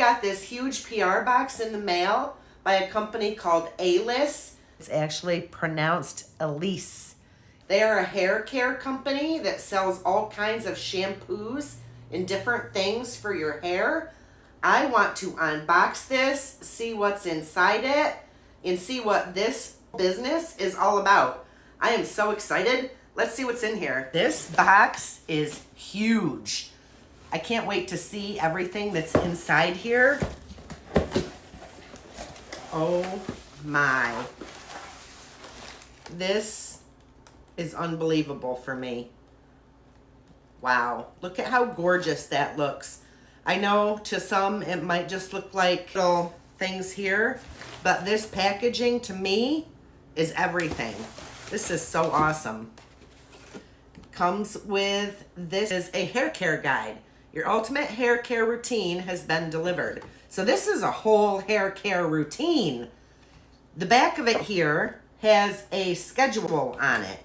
got this huge PR box in the mail by a company called A-List. It's actually pronounced Elise. They are a hair care company that sells all kinds of shampoos and different things for your hair. I want to unbox this, see what's inside it, and see what this business is all about. I am so excited. Let's see what's in here. This box is huge. I can't wait to see everything that's inside here. Oh my. This is unbelievable for me. Wow, look at how gorgeous that looks. I know to some it might just look like little things here, but this packaging to me is everything. This is so awesome. Comes with, this is a hair care guide. Your ultimate hair care routine has been delivered. So this is a whole hair care routine. The back of it here has a schedule on it.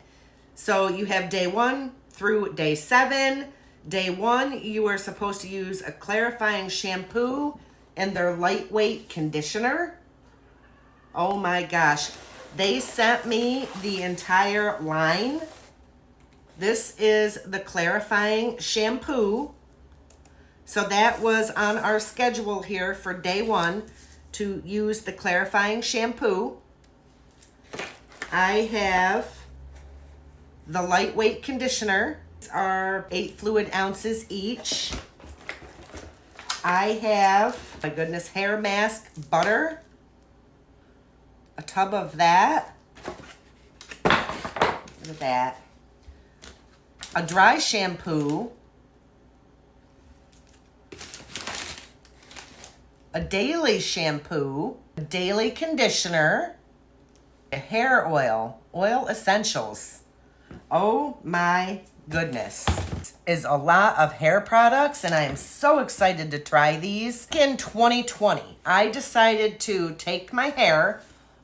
So you have day 1 through day 7. Day 1, you are supposed to use a clarifying shampoo and their lightweight conditioner. Oh my gosh. They sent me the entire line. This is the clarifying shampoo. So that was on our schedule here for day 1 to use the clarifying shampoo. I have the lightweight conditioner. These are 8 fluid ounces each. I have, my goodness, hair mask butter. A tub of that. Look at that. A dry shampoo. A daily shampoo. A daily conditioner. A hair oil. Oil essentials. Oh my goodness. Is a lot of hair products, and I am so excited to try these. In 2020, I decided to take my hair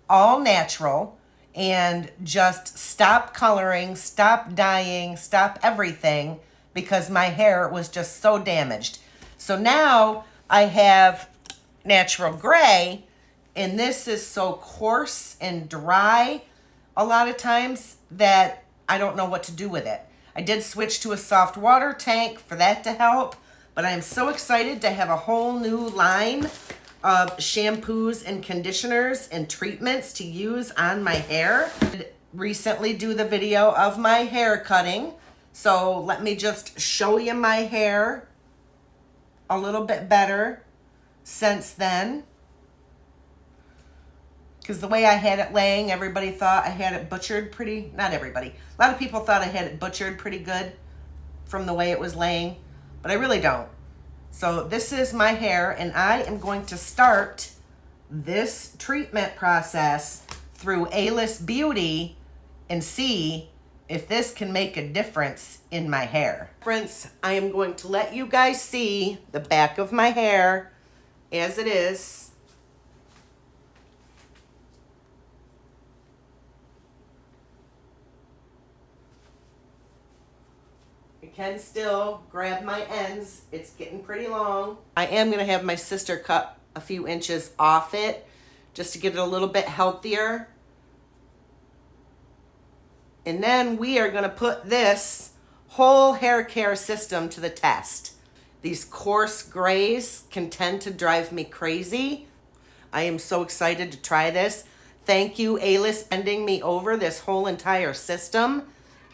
all natural and just stop coloring, stop dyeing, stop everything because my hair was just so damaged. So now I have natural gray, and this is so coarse and dry a lot of times that I don't know what to do with it. I did switch to a soft water tank for that to help, but I am so excited to have a whole new line of shampoos and conditioners and treatments to use on my hair. I recently do the video of my hair cutting, so let me just show you my hair a little bit better since then. Because the way I had it laying, everybody thought I had it butchered pretty, not everybody. A lot of people thought I had it butchered pretty good from the way it was laying, but I really don't. So this is my hair, and I am going to start this treatment process through A-List Beauty and see if this can make a difference in my hair. Friends, I am going to let you guys see the back of my hair as it is. I can still grab my ends. It's getting pretty long. I am going to have my sister cut a few inches off it just to get it a little bit healthier. And then we are going to put this whole hair care system to the test. These coarse grays can tend to drive me crazy. I am so excited to try this. Thank you, A-List, sending me over this whole entire system.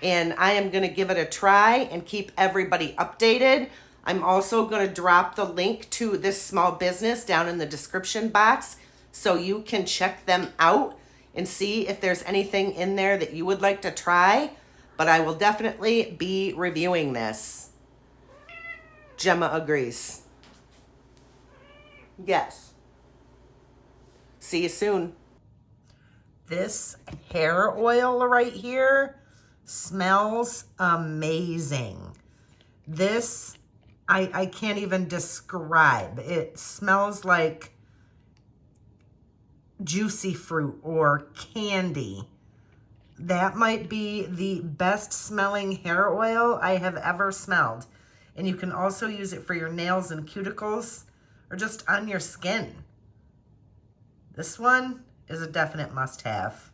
And I am going to give it a try and keep everybody updated. I'm also going to drop the link to this small business down in the description box so you can check them out and see if there's anything in there that you would like to try. But I will definitely be reviewing this. Gemma agrees. Yes. See you soon. This hair oil right here smells amazing. This, I can't even describe. It smells like juicy fruit or candy. That might be the best smelling hair oil I have ever smelled. And you can also use it for your nails and cuticles, or just on your skin. This one is a definite must-have.